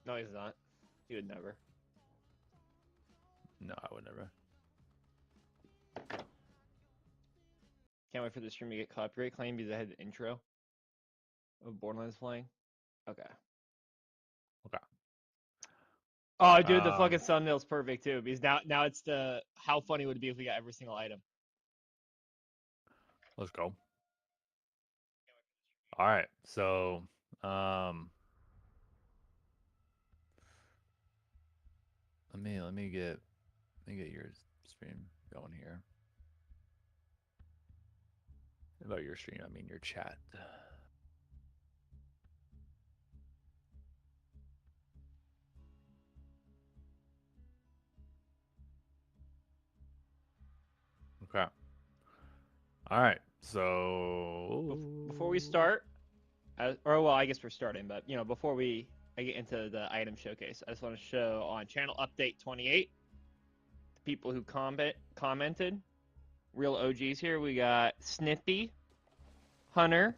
No, he's not. He would never. No, I would never. Can't wait for the stream to get copyright claim because I had the intro of Borderlands playing. Okay. Okay. Oh, dude, the fucking thumbnail's perfect too because now it's the how funny would it be if we got every single item. Let's go. All right. So, let me get your stream going here. About your stream, I mean your chat. Okay. All right. So Before we start, or well, I guess we're starting, but before I get into the item showcase, I just want to show on channel update 28 the people who commented. Real OGs here. We got Snippy, Hunter,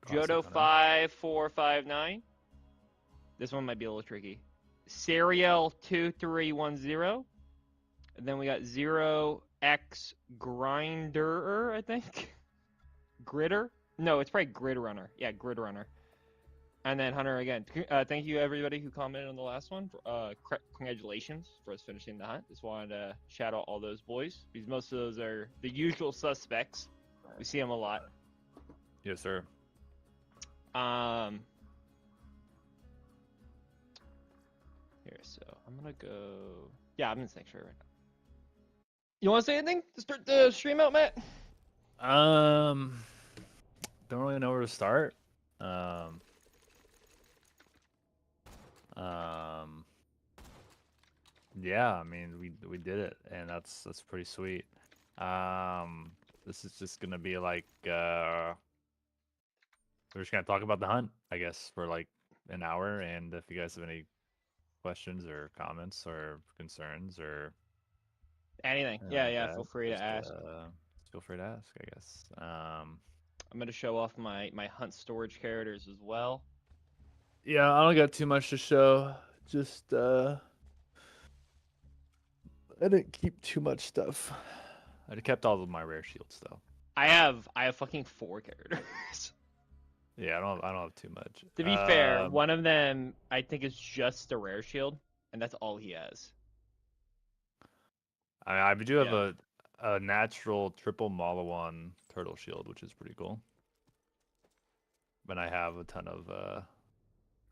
classic Hunter. Jodo5459. This one might be a little tricky. Serial2310. And then we got 0x Grinder, I think. Gritter? No, it's probably Grid Runner. Yeah, Grid Runner. And then Hunter again. Thank you everybody who commented on the last one. Congratulations for us finishing the hunt. Just wanted to shout out all those boys because most of those are the usual suspects. We see them a lot. Yes, sir. Here, so I'm gonna go. Yeah, I'm in Sanctuary right now. You want to say anything to start the stream out, Matt? Don't really know where to start. Um, yeah, I mean we did it, and that's pretty sweet. This is just gonna be like we're just gonna talk about the hunt, I guess, for like an hour. And if you guys have any questions or comments or concerns or Anything? anything Yeah, like yeah. that, Feel free to ask. just feel free to ask, I guess. I'm gonna show off my hunt storage characters as well. Yeah, I don't got too much to show. Just I didn't keep too much stuff. I kept all of my rare shields though. I have fucking 4 characters. Yeah, I don't have too much. To be fair, one of them I think is just a rare shield, and that's all he has. I do have Yeah. a natural triple Malawan turtle shield, which is pretty cool. But I have a ton of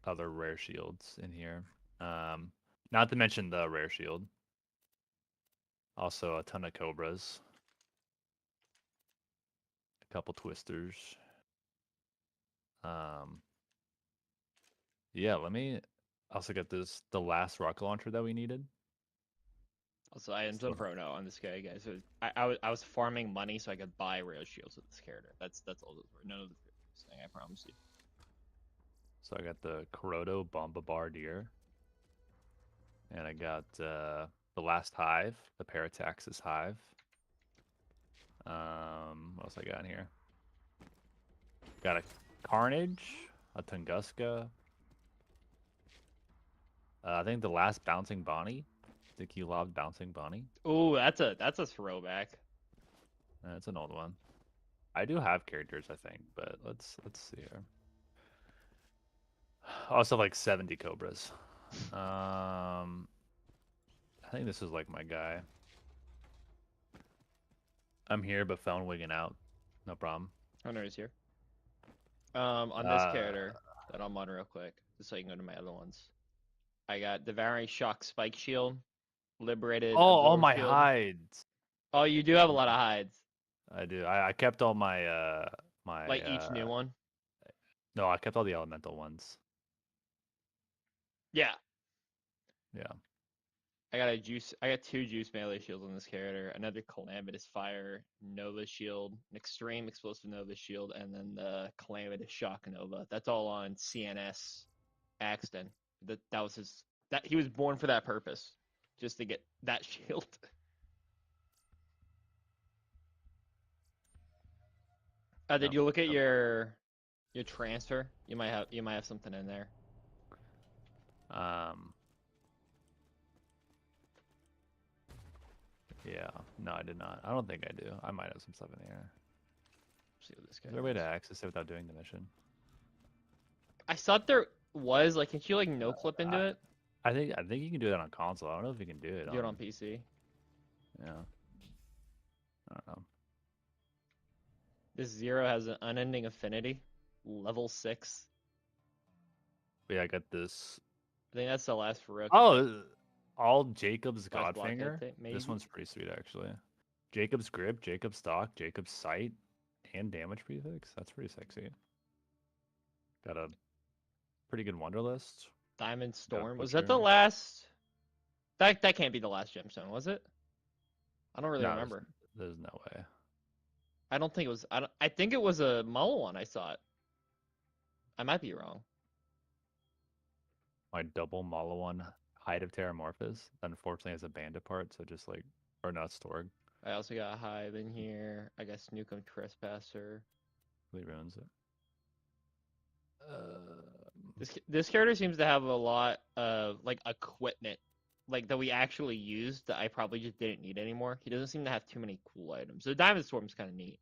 other rare shields in here. Not to mention the rare shield. Also a ton of cobras. A couple twisters. Yeah, let me also get the last rocket launcher that we needed. Also, I am some prono on this guy, guys. So I was farming money so I could buy rare shields with this character. That's all those were. None of the thing, I promise you. So I got the Kuroto Bombardier. And I got the last hive, the Parataxis hive. What else I got in here? Got a Carnage, a Tunguska. I think the last Bouncing Bonnie. I think you loved Bouncing Bonnie. Ooh, that's a throwback. That's an old one. I do have characters, I think, but let's see here. Also, like 70 Cobras. I think this is like my guy. I'm here, but phone wigging out. No problem. Hunter is here. On this character that I'm on real quick, just so you can go to my other ones. I got the Variant Shock Spike Shield, Liberated. Oh, all my Shield. hides. Oh, you do have a lot of hides. I do. I kept all my my like each new one. No, I kept all the elemental ones. Yeah. Yeah. I got 2 juice melee shields on this character, another Calamitous Fire Nova shield, an Extreme Explosive Nova shield, and then the Calamitous Shock Nova. That's all on CNS Axton. That was he was born for that purpose, just to get that shield. Did you look at your transfer? You might have something in there. Um, yeah, no, I did not. I don't think I do. I might have some stuff in here. See what this guy Is there a way to has. access it without doing the mission? I thought there was like, can you like no clip into I, it? I think you can do that on console. I don't know if you can do it Do it on on. PC. Yeah. I don't know. This Zero has an unending affinity, level 6. But yeah, I got this. I think that's the last Farouk. Oh, all Jacob's Last blockhead Godfinger. thing, This maybe? one's pretty sweet, actually. Jacob's Grip, Jacob's Stock, Jacob's Sight, and Damage Prefix. That's pretty sexy. Got a pretty good Wonder List. Diamond Got Storm. Was that the Butcher. last? That can't be the last gemstone, was it? I don't really No, remember. there's no way. I don't think it was. I think it was a Mull one. I saw it. I might be wrong. My double Malawan Hide of Terramorphous. Unfortunately, has a bandit part, so just like, or not Storg. I also got a Hive in here. I got Snookum Trespasser. Really ruins it. This character seems to have a lot of like equipment, like that we actually used that I probably just didn't need anymore. He doesn't seem to have too many cool items. The Diamond Storm's kind of neat.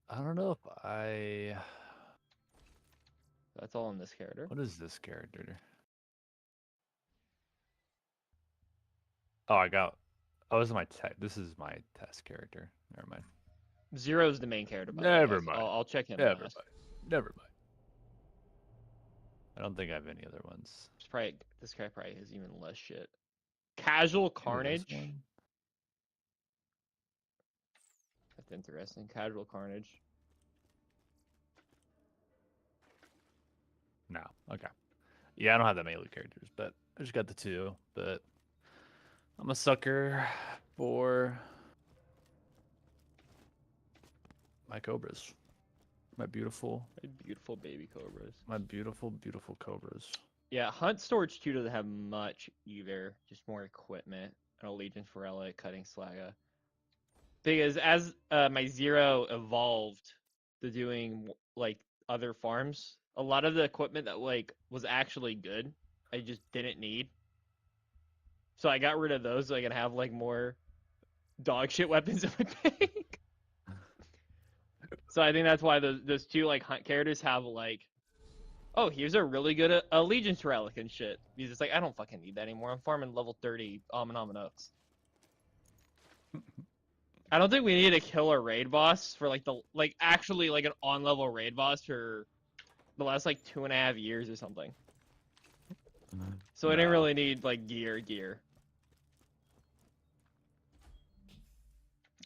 I don't know if I. That's all in this character. What is this character? Oh, I got. Oh, this is my This is my test character. Never mind. Zero's the main character. By the way, Never guys. mind. I'll check him Never last. mind. Never mind. I don't think I have any other ones. It's probably this guy probably has even less shit. Casual Ooh, this Carnage. one? That's interesting. Casual Carnage. No. Okay. Yeah, I don't have that many loot characters, but I just got the two. But I'm a sucker for my cobras. My beautiful, Beautiful baby cobras. my beautiful, beautiful cobras. Yeah, Hunt Storage 2 doesn't have much either. Just more equipment. An Allegiance for Relic, Cutting Slaga. Because as my Zero evolved to doing like other farms, a lot of the equipment that like was actually good, I just didn't need. So I got rid of those so I can have like more dog shit weapons in my bank. So I think that's why those two like hunt characters have like, oh, here's a really good Allegiance relic and shit. Because it's like I don't fucking need that anymore. I'm farming level 30 Almanaman Oaks. I don't think we need a killer raid boss for like actually like an on level raid boss for the last like 2.5 years or something. So I didn't No. really need like gear.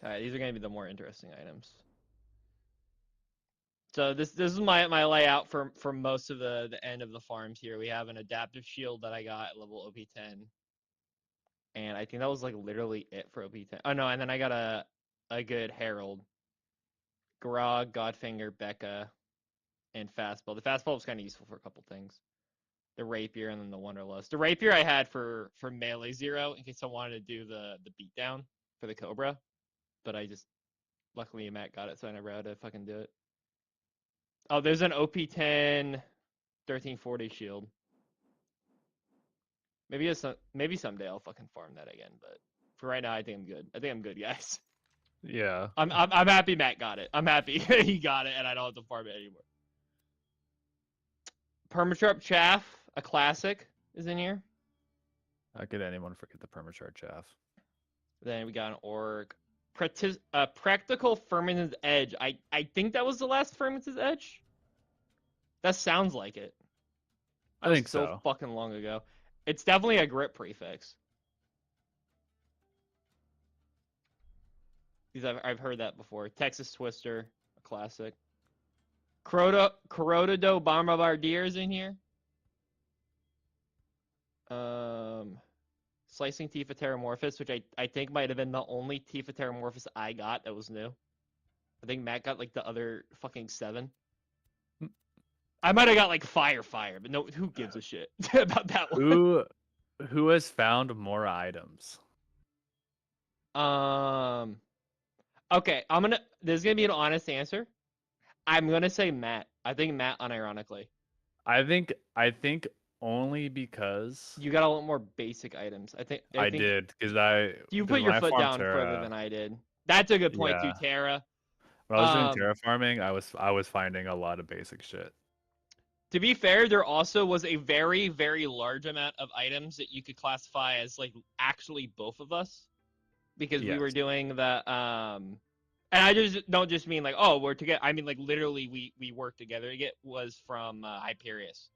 All right, these are gonna be the more interesting items. So this is my layout for most of the end of the farms here. We have an adaptive shield that I got at level OP10, and I think that was like literally it for OP10. Oh no, and then I got a good Herald, Grog, Godfinger, Becca, and Fastball. The Fastball was kind of useful for a couple things. The Rapier and then the Wanderlust. The Rapier I had for melee Zero in case I wanted to do the beatdown for the Cobra, but I just luckily Matt got it, so I never had to fucking do it. Oh, there's an OP10 1340 shield. Maybe someday I'll fucking farm that again, but for right now I think I'm good. I think I'm good, guys. Yeah. I'm happy Matt got it. I'm happy he got it and I don't have to farm it anymore. Permatrap Chaff, a classic, is in here. How could anyone forget the permachart chaff? Then we got an Orc. Practical Firmamen's Edge. I think that was the last Firmamen's Edge. That sounds like it. I think so so. fucking long ago. It's definitely a grip prefix. Because I've heard that before. Texas Twister, a classic. Corrodido Bombardier is in here. Slicing Tifa Terramorphous, which I think might have been the only Tifa Terramorphous I got that was new. I think Matt got like the other fucking 7. I might have got like Fire, but no, who gives a shit about that one? Who has found more items? Okay, this is gonna be an honest answer. I'm gonna say Matt. I think Matt unironically. I think only because You got a lot more basic items. I I think did you because put when your I foot farmed down further Terra, than I did. That's a good point too, yeah, Tara. when I was doing Um, terraforming, I was finding a lot of basic shit. to be fair, there also was a very, very large amount of items that you could classify as like actually both of us because we were Yes. doing the and I just don't just mean like, oh, we're together. I mean like literally we worked together. It was from Hyperius.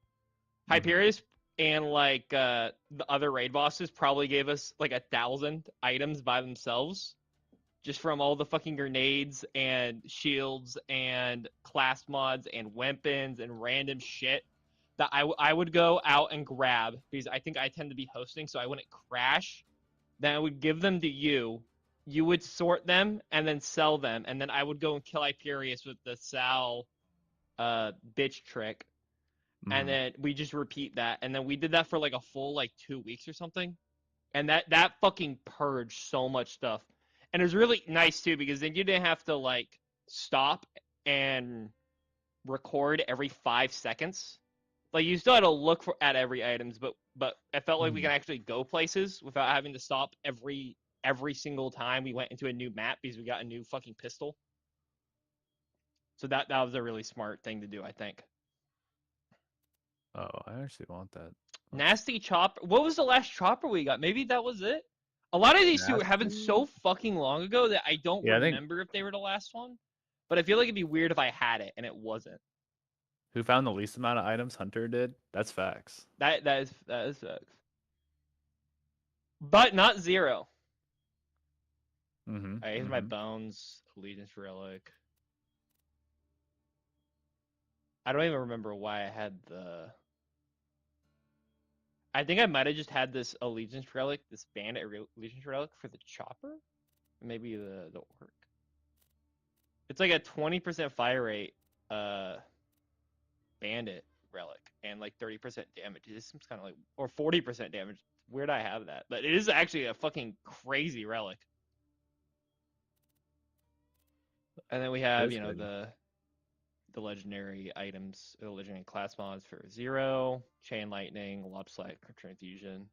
Hmm. Hyperius and like the other raid bosses probably gave us like 1,000 items by themselves just from all the fucking grenades and shields and class mods and weapons and random shit that I would go out and grab because I think I tend to be hosting, so I wouldn't crash. Then I would give them to you. You would sort them and then sell them, and then I would go and kill Hyperius with the Sal bitch trick, and Hmm. then we just repeat that, and then we did that for like a full like 2 weeks or something, and that fucking purged so much stuff, and it was really nice too because then you didn't have to like stop and record every 5 seconds. Like you still had to look at every items, but I felt like we Hmm. can actually go places without having to stop every single time we went into a new map because we got a new fucking pistol. So that was a really smart thing to do, I think. Oh, I actually want that. Let's Nasty chopper. What was the last chopper we got? Maybe that was it. A lot of these two happened nasty. so fucking long ago that I don't Yeah, I think remember if they were the last one. But I feel like it'd be weird if I had it and it wasn't. who found the least amount of items? Hunter did. That's facts. That is facts. But not zero. Mm-hmm. Alright, here's my Mm-hmm. bones. Allegiance relic. I don't even remember why I had the. I think I might have just had this allegiance relic, this bandit allegiance relic for the chopper, maybe the orc. It's like a 20% fire rate, uh, bandit relic, and like 30% damage. This seems kind of like, or 40% damage. Where'd I have that? But it is actually a fucking crazy relic. And then we It have, is crazy. the legendary items, the legendary class mods for Zero, Chain Lightning, Lopslide, Transfusion.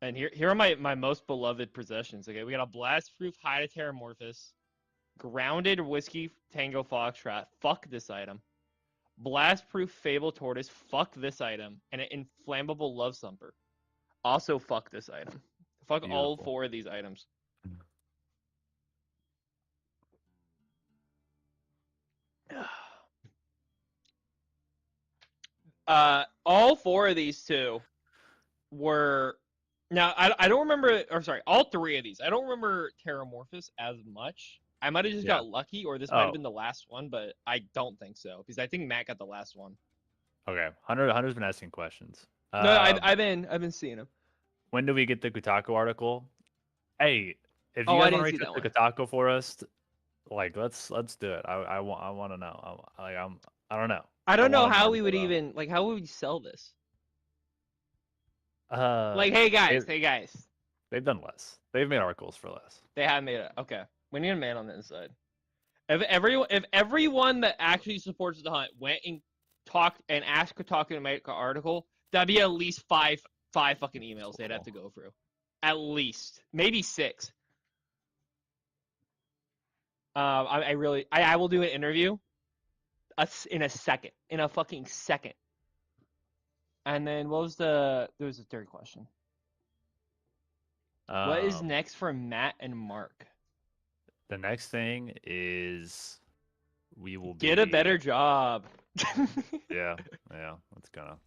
And here are my most beloved possessions. Okay, we got a Blast Proof Hide Terramorphous, Grounded Whiskey Tango Foxtrot. Fuck this item. Blast Proof Fable Tortoise. Fuck this item. And an Inflammable Love Thumper. Also fuck this item. Fuck all Beautiful. 4 of these items. All 4 of these two were now I don't remember, or sorry, all 3 of these. I don't remember Terramorphous as much. I might have just Yeah. got lucky, or this might have Oh, been the last one, but I don't think so because I think Matt got the last one. okay. Hunter's been asking questions. No, Um, I've been seeing him. when do we get the Kotaku article? Hey, if you Oh, I guys want to didn't see reach out that to one. Kotaku for us, like let's do it. I want to know. I don't know. I I don't know want an how we article would though. even like how would we sell this? Uh, Like, hey they guys, hey guys, they've done less. They've made articles for less. they have made it. Okay, we need a man on the inside. If everyone that actually supports the hunt went and talked and asked Kotaku to make an article, that'd be at least five fucking emails they'd have to go through. At least, maybe 6. I really I will do an interview in a second, in a fucking second. And then there was a third question. What is Um, next for Matt and Mark? the next thing is we will Get a be better job. yeah, yeah, that's gonna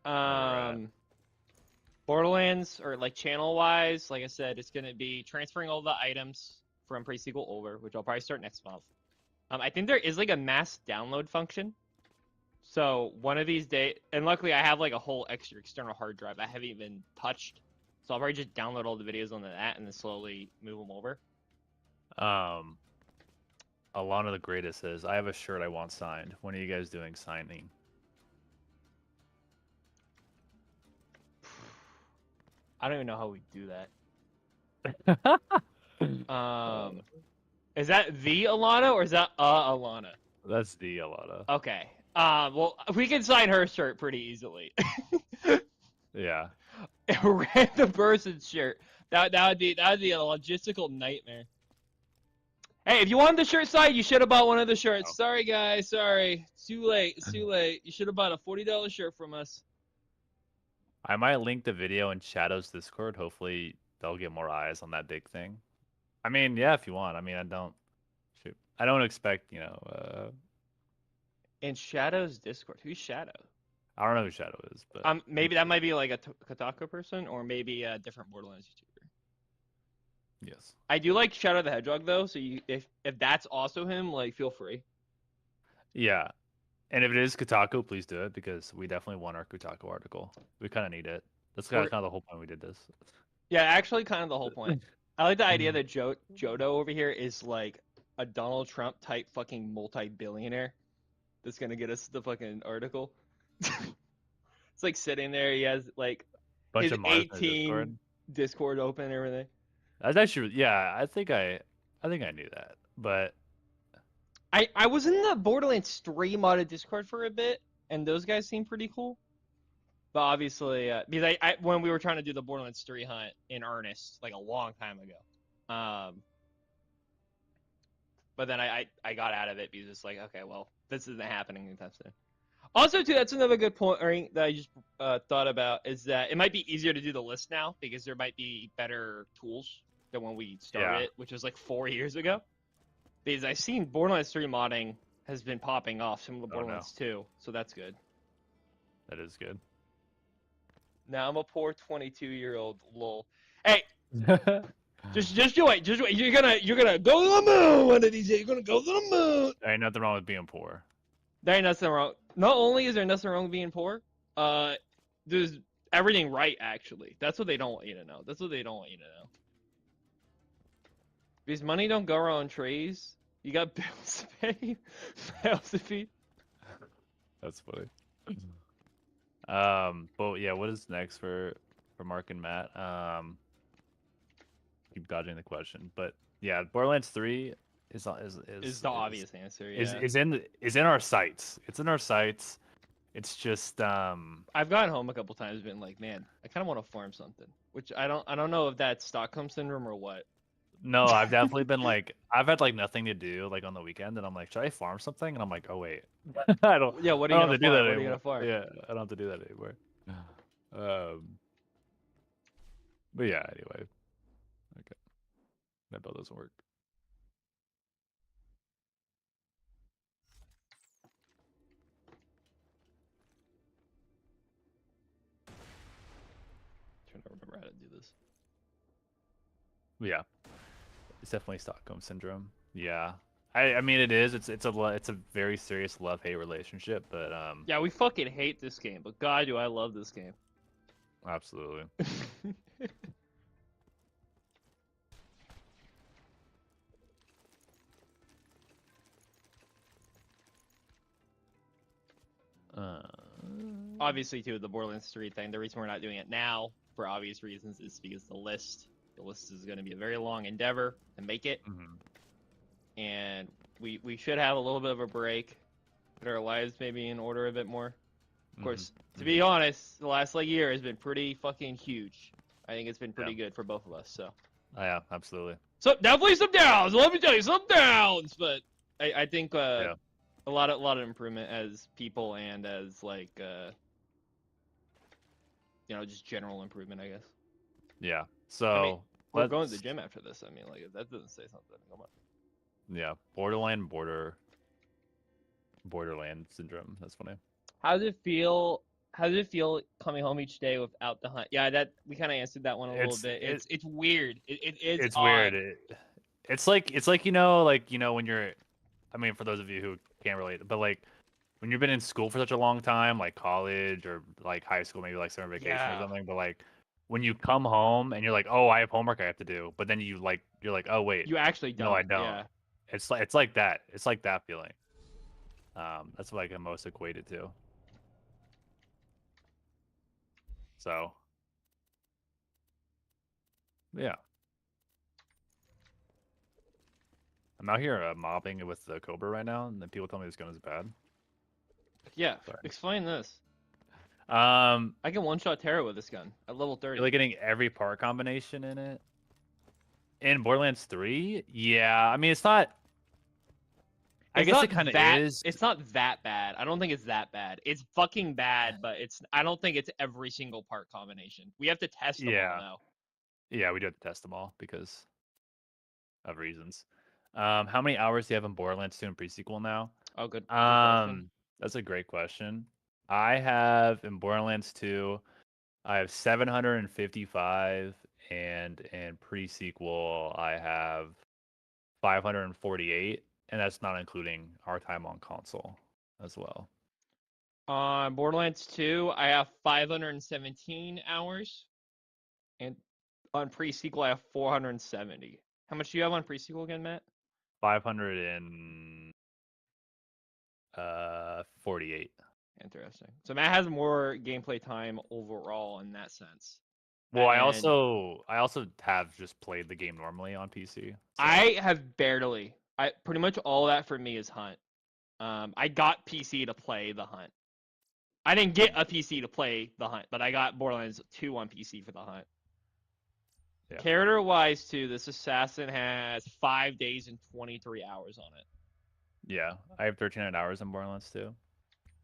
where we're at. um, Borderlands, or like channel wise, like I said, it's gonna be transferring all the items from pre-sequel over, which I'll probably start next month. I think there is like a mass download function. So one of these days, and luckily I have like a whole extra external hard drive I haven't even touched. So I'll probably just download all the videos onto that and then slowly move them over. Um, Alana the Greatest says, I have a shirt I want signed. When are you guys doing signing? I don't even know how we do that. Uh, Is that the Alana or is that Alana? that's the Alana. Okay. Well, we can sign her shirt pretty easily. Yeah. A random person's shirt. That would be a logistical nightmare. Hey, if you wanted the shirt signed, you should have bought one of the shirts. Oh. Sorry, guys. Sorry. It's too late. It's too late. You should have bought a $40 shirt from us. I might link the video in Shadow's Discord. Hopefully, they'll get more eyes on that big thing. I mean, yeah, if you want. I mean, I don't. Shoot, I don't expect. In Shadow's Discord. Who's Shadow? I don't know who Shadow is, but Maybe that might be like a Kotaku person, or maybe a different Borderlands YouTuber. yes. I do like Shadow the Hedgehog though, so if that's also him, like feel free. Yeah, and if it is Kotaku, please do it because we definitely want our Kotaku article. We kind of need it. That's kind of the whole point we did this. Yeah, actually, kind of the whole point. I like the idea that Jodo over here is like a Donald Trump type fucking multi-billionaire that's gonna get us the fucking article. It's like sitting there. He has like Bunch his of mods in the 18 Discord open and everything. That's actually, yeah. I think I knew that, but I was in the Borderlands 3 modded Discord for a bit, and those guys seem pretty cool. But obviously, because I when we were trying to do the Borderlands 3 hunt in earnest, like a long time ago, but then I got out of it because it's like, okay, well, this isn't happening anytime soon. Also, too, that's another good point that I just thought about is that it might be easier to do the list now because there might be better tools than when we started, which was like 4 years ago. Because I've seen Borderlands 3 modding has been popping off, some of the Borderlands 2, so that's good. that is good. Now I'm a poor 22-year-old lol. Hey, just wait, just wait. You're gonna go to the moon one of these days. You're gonna go to the moon. There ain't nothing wrong with being poor. There ain't nothing wrong. Not only is there nothing wrong with being poor, there's everything right actually. That's what they don't want you to know. That's what they don't want you to know. Because money don't go around trees. You got bills to pay, bills to feed. That's funny. But yeah, what is next for Mark and Matt? Keep dodging the question, but yeah, Borderlands 3 is the obvious answer. Yeah. Is in our sights. It's in our sights. It's just I've gotten home a couple times, been like, man, I kind of want to farm something. Which I don't know if that's Stockholm syndrome or what. No, I've definitely been like, I've had like nothing to do like on the weekend, and I'm like, should I farm something? And I'm like, oh wait, I don't. Yeah, what are I you don't gonna have to do that farm? What are you anymore. gonna farm? Yeah, I don't have to do that anymore. But yeah, anyway, okay, that bell doesn't work. I'm trying to remember how to do this. Yeah, it's definitely Stockholm syndrome. Yeah, I mean it is. It's a very serious love-hate relationship, but Yeah, we fucking hate this game, but God, do I love this game. absolutely. Obviously, too, the Borderlands 3 thing. The reason we're not doing it now, for obvious reasons, is because the list is going to be a very long endeavor to make it, and we should have a little bit of a break, put our lives maybe in order a bit more. Of course, to be honest, the last year has been pretty fucking huge. I think it's been pretty good for both of us. So. Oh, yeah, absolutely. So definitely some downs. Let me tell you, some downs, but I think a lot of improvement as people and as like just general improvement, I guess. Yeah. So I mean, we're going to the gym after this. I mean, like that doesn't say something. Come on. Yeah, Borderland syndrome. That's funny. How does it feel? How does it feel coming home each day without the hunt? Yeah, that we kind of answered that one a little bit. It's weird. It's weird. It's like when you're, I mean, for those of you who can't relate, but like when you've been in school for such a long time, like college or like high school, maybe like summer vacation or something, but like when you come home and you're like, oh, I have homework I have to do, but then you're like, oh wait, you actually don't. No, I don't. Yeah. It's like that. It's like that feeling. That's what I can most equate it to. So, yeah. I'm out here mobbing with the Cobra right now, and then people tell me this gun is bad. Yeah, Sorry. explain this. Um, I can one-shot Terra with this gun at level 30. you're like getting every part combination in it. In Borderlands 3, yeah. I mean, it's not. I It's guess it not kind of that. is. It's not that bad. I don't think it's that bad. It's fucking bad, but it's. I don't think it's every single part combination. We have to test them all Yeah, now. yeah. We do have to test them all because of reasons. How many hours do you have in Borderlands 2 and pre-sequel now? Oh, good question. That's a great question. I have in Borderlands 2, I have 755, and in pre-sequel, I have 548, and that's not including our time on console as well. On Borderlands 2, I have 517 hours, and on pre-sequel, I have 470. How much do you have on pre-sequel again, Matt? 548. Interesting. So Matt has more gameplay time overall in that sense. Well, And I also have just played the game normally on PC. So. I have barely. I pretty much all that for me is Hunt. I got PC to play the Hunt. I didn't get a PC to play the Hunt, but I got Borderlands 2 on PC for the Hunt. Yeah. Character wise, too, this assassin has 5 days and 23 hours on it. Yeah, I have 1,300 hours in Borderlands 2.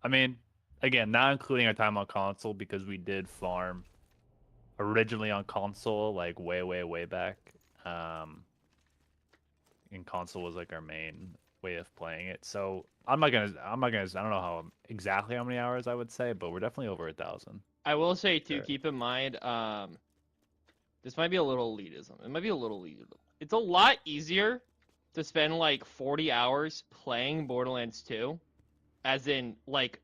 I mean, again, not including our time on console because we did farm originally on console, like way, way, way back. And console was like our main way of playing it. So I don't know exactly how many hours I would say, but we're definitely over 1,000. I will say, too, Sure. keep in mind, this might be a little elitism. It might be a little elitism. It's a lot easier to spend like 40 hours playing Borderlands 2, as in like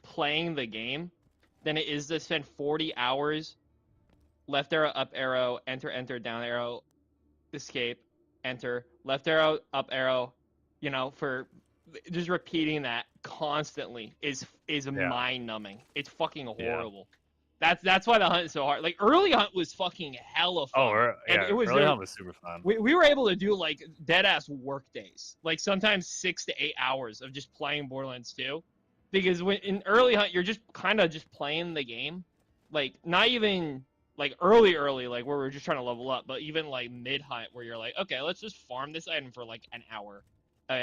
playing the game, than it is to spend 40 hours left arrow, up arrow, enter, enter, down arrow, escape, enter, left arrow, up arrow, for just repeating that constantly is Yeah. mind numbing. It's fucking Yeah. horrible. That's why the Hunt is so hard. Like early Hunt was fucking hella fun. Yeah, it was early Hunt was super fun. we were able to do like dead ass work days, like sometimes 6 to 8 hours of just playing Borderlands 2, because when in early Hunt you're just kind of just playing the game, like not even like early like where we're just trying to level up, but even like mid Hunt where you're like, okay, let's just farm this item for like an hour.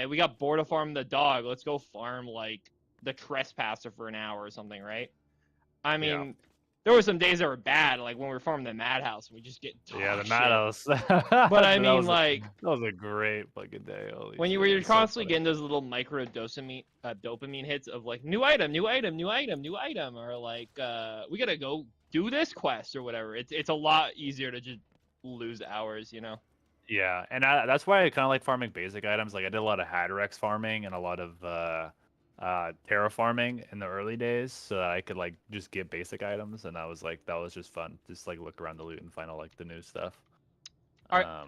We got bored of farming the dog. Let's go farm like the trespasser for an hour or something, right? I mean, Yeah. there were some days that were bad, like when we were farming the Madhouse, we just get Yeah, the shit. Madhouse. But I mean, like that was a great fucking day. Holy when shit, you're it's so constantly funny. getting those little micro dopamine hits of like new item, new item, new item, new item, or like we gotta go do this quest or whatever. It's a lot easier to just lose hours, you know. Yeah, and that's why I kind of like farming basic items. Like I did a lot of Hadorex farming and a lot of terraforming in the early days, so that I could like just get basic items, and that was just fun. Just like look around the loot and find all like the new stuff. Are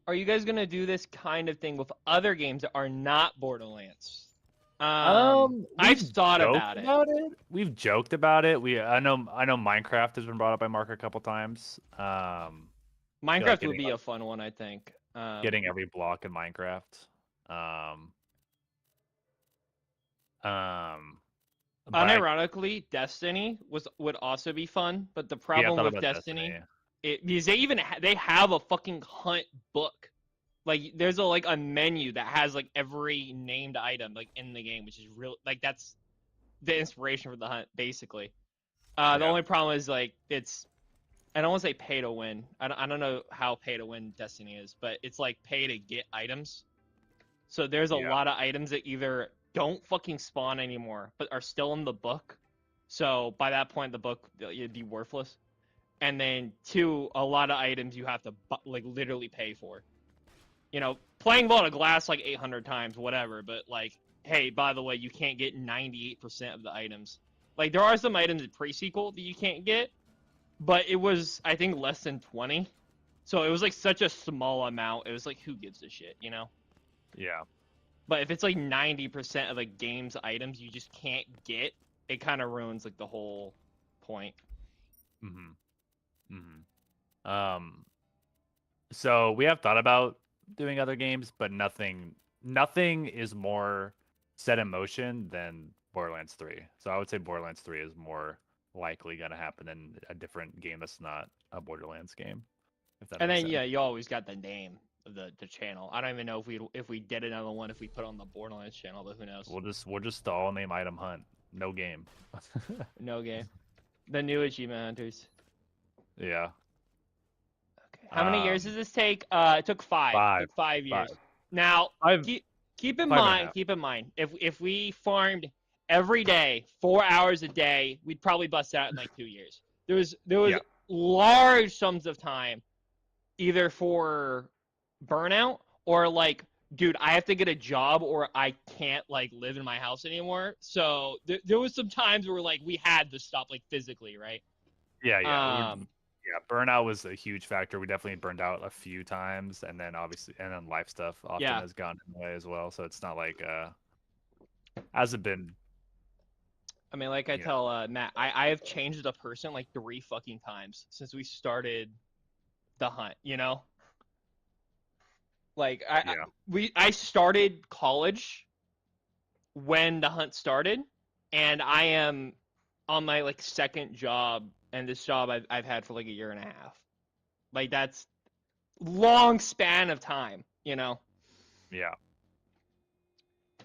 are you guys gonna do this kind of thing with other games that are not Borderlands? I've thought about it. We've joked about it. I know Minecraft has been brought up by Mark a couple times. Minecraft would be a fun one, I think. Getting every block in Minecraft. Unironically, Destiny would also be fun, but the problem with Destiny, because they have a fucking Hunt book. Like there's a menu that has like every named item like in the game, which is real. Like that's the inspiration for the Hunt, basically. The only problem is like I don't want to say pay to win. I don't know how pay to win Destiny is, but it's like pay to get items. So there's a lot of items that either don't fucking spawn anymore, but are still in the book. So by that point, the book it'd be worthless. And then 2, a lot of items you have to like literally pay for. You know, playing Vault of Glass like 800 times, whatever. But like, hey, by the way, you can't get 98% of the items. Like there are some items in pre-sequel that you can't get, but it was I think less than 20. So it was like such a small amount. It was like who gives a shit, you know? Yeah. But if it's like 90% of the game's items you just can't get, it kind of ruins like the whole point. So we have thought about doing other games, but nothing is more set in motion than Borderlands 3. So I would say Borderlands 3 is more likely going to happen in a different game that's not a Borderlands game. If that And makes then sense. yeah, you always got the name of the channel. I don't even know if we did another one if we put on the Borderlands channel, but who knows? We'll just all name item hunt. No game. No game. The new achievement hunters. Yeah. Okay. How many years Um, does this take? It took 5. It 5. took 5 years. 5. Now, 5. keep in 5.5. mind, if we farmed every day, 4 hours a day, we'd probably bust out in like 2 years. There was Yeah. large sums of time, either for burnout or like, dude, I have to get a job or I can't like live in my house anymore. So there was some times where like we had to stop like physically, right? Yeah, yeah. Um, Yeah, burnout was a huge factor. We definitely burned out a few times, and then obviously, and then life stuff often Yeah. has gotten in the way as well. So it's not like hasn't been. I mean, like I You know, tell Matt, I have changed a person like 3 fucking times since we started the hunt. You know, like yeah, I started college when the hunt started, and I am on my like second job, and this job I've had for like a year and a half. Like that's long span of time. You know, yeah,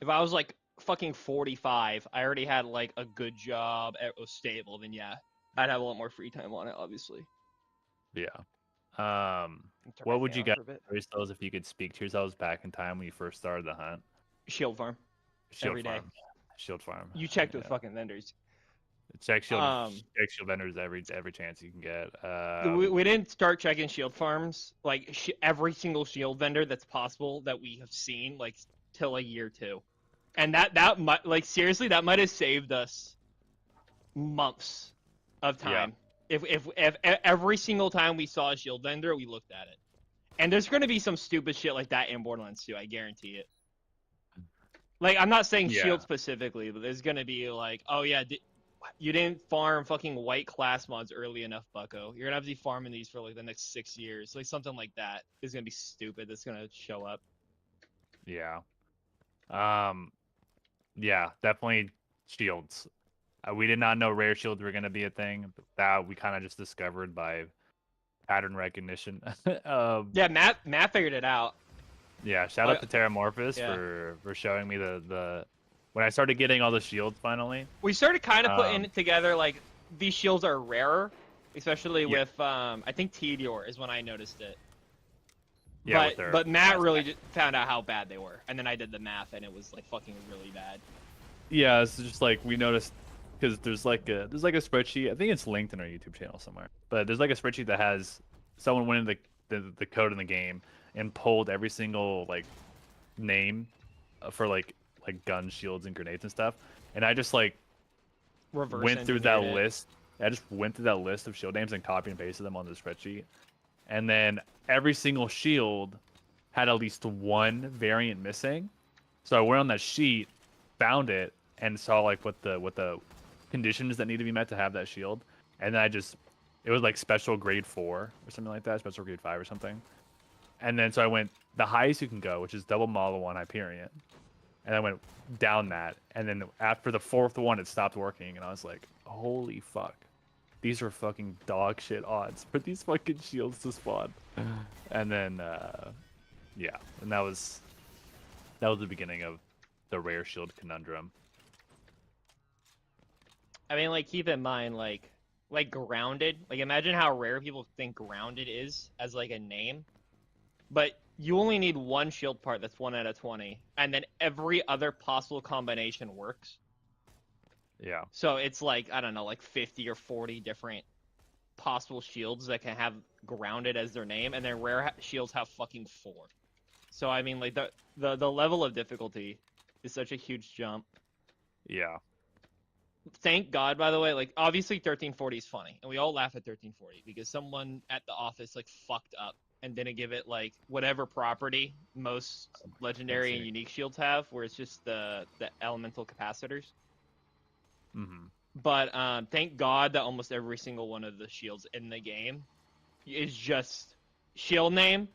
if I was like fucking 45, I already had like a good job, it was stable, then yeah, I'd have a lot more free time on it, obviously. yeah. Turn my What would fan you off guys for a bit. yourselves if you could speak to yourselves back in time when you first started the hunt? Shield farm Shield every day. farm, shield farm. You checked with Yeah. fucking vendors. Check shield, Um, check shield vendors every chance you can get. we didn't start checking shield farms like every single shield vendor that's possible that we have seen like till like year 2, and that might like seriously that might have saved us months of time. If every single time we saw a shield vendor, we looked at it. And there's going to be some stupid shit like that in Borderlands 2, I guarantee it. Like, I'm not saying Yeah. shield specifically, but there's going to be like, oh yeah, you didn't farm fucking white class mods early enough, bucko. You're going to have to be farming these for like the next 6 years. Like something like that is going to be stupid that's going to show up. Yeah. Yeah, definitely shields. We did not know rare shields were going to be a thing. But that we kind of just discovered by pattern recognition. Yeah, Matt figured it out. Yeah, shout out to Terramorphous yeah. for showing me the when I started getting all the shields finally. We started kind of putting it together like these shields are rarer, especially with I think Tediore is when I noticed it. Yeah, but Matt really just found out how bad they were, and then I did the math, and it was like fucking really bad. Yeah, it's just like we noticed because there's like a spreadsheet. I think it's linked in our YouTube channel somewhere, but there's like a spreadsheet that has someone went in the code in the game and pulled every single like name for like gun shields and grenades and stuff, and I just like went through that list. I just went through that list of shield names and copied and pasted them on the spreadsheet, and then every single shield had at least one variant missing. So I went on that sheet, found it, and saw like what the conditions that need to be met to have that shield, and then it was like special grade 4 or something like that, special grade 5 or something. And then so I went the highest you can go, which is double Maliwan Hyperion. And I went down that, and then after the 4th one, it stopped working, and I was like, holy fuck. These are fucking dog shit odds for these fucking shields to spawn. And then, yeah, and that was the beginning of the rare shield conundrum. I mean, like, keep in mind, like grounded. Like, imagine how rare people think grounded is as like a name. But you only need one shield part that's 1 out of 20, and then every other possible combination works. Yeah. So it's like, I don't know, like 50 or 40 different possible shields that can have grounded as their name, and then rare shields have fucking 4. So I mean, like the level of difficulty is such a huge jump. Yeah. Thank God, by the way, like obviously 1340 is funny, and we all laugh at 1340 because someone at the office like fucked up and didn't give it like whatever property most legendary and unique shields have, where it's just the elemental capacitors. Mm-hmm. But thank God that almost every single one of the shields in the game is just shield name,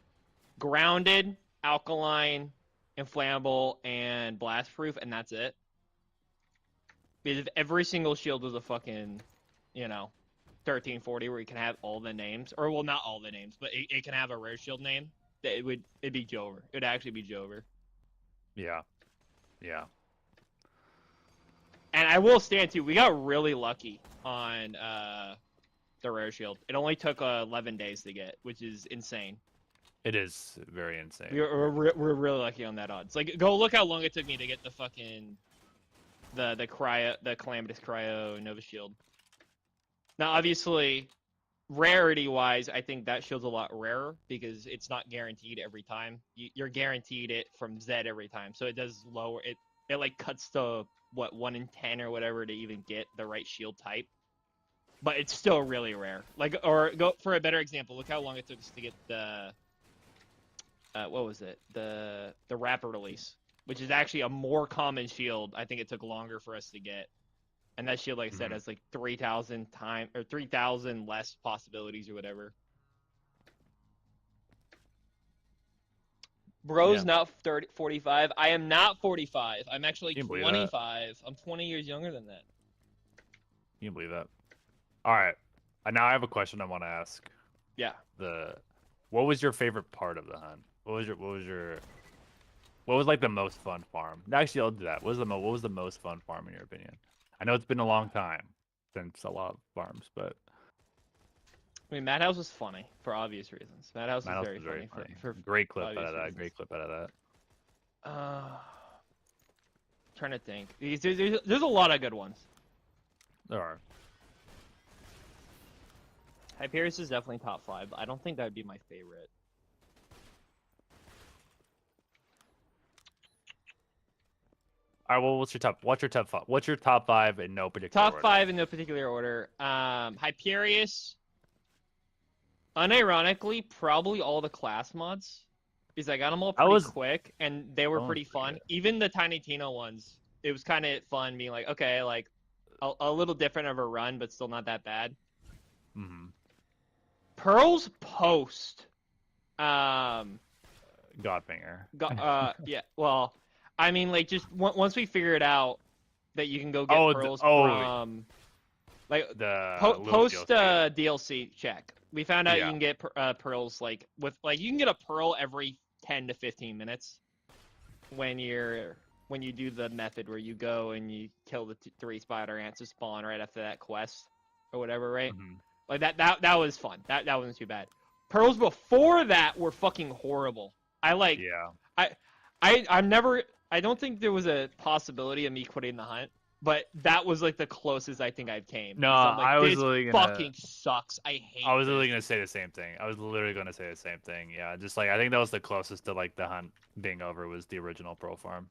grounded, alkaline, inflammable, and blast proof, and that's it. Because if every single shield was a fucking, 1340 where you can have all the names, or well, not all the names, but it can have a rare shield name, it'd be Jover. It'd actually be Jover. Yeah. Yeah. And I will stand too. We got really lucky on the rare shield. It only took 11 days to get, which is insane. It is very insane. We're really lucky on that odds. Like, go look how long it took me to get the fucking the Calamitous Cryo Nova Shield. Now, obviously, rarity wise, I think that shield's a lot rarer because it's not guaranteed every time. You're guaranteed it from Zed every time, so it does lower it. It like cuts to what 1 in 10 or whatever to even get the right shield type. But it's still really rare. Like, or go for a better example. Look how long it took us to get the what was it? The Rapid Release, which is actually a more common shield. I think it took longer for us to get. And that shield, like I said, has like 3,000 less possibilities or whatever. Bro's not 45. I am not 45. I'm actually 25. I'm 20 years younger than that. You can believe that. All right. Now I have a question I want to ask. Yeah. What was your favorite part of the hunt? What was like the most fun farm? Actually, I'll do that. What was the most fun farm in your opinion? I know it's been a long time since a lot of farms, but I mean, Madhouse was funny for obvious reasons. Madhouse was very funny. For great clip out of that. Great clip out of that. Trying to think. There's a lot of good ones. There are. Hyperius is definitely top 5, but I don't think that would be my favorite. All right. Well, what's your top 5 in no particular order? Top 5 in no particular order. Hyperius. Unironically, probably all the class mods, because I got them all pretty quick, and they were pretty fun. Even the Tiny Tina ones, it was kind of fun being like, okay, like a little different of a run, but still not that bad. Mm-hmm. Pearl's Post. Godfinger. Yeah. Well, I mean, like, just once we figured out that you can go get pearls from, like, the post DLC check. We found out you can get pearls like you can get a pearl every 10 to 15 minutes when you do the method where you go and you kill the 3 spider ants to spawn right after that quest or whatever, right? Mm-hmm. Like that was fun. That wasn't too bad. Pearls before that were fucking horrible. I don't think there was a possibility of me quitting the hunt. But that was like the closest I think I've came. No, like, I was this literally fucking sucks. I hate. I was literally gonna say the same thing. I was literally gonna say the same thing. Yeah, just like I think that was the closest to like the hunt being over was the original pro farm.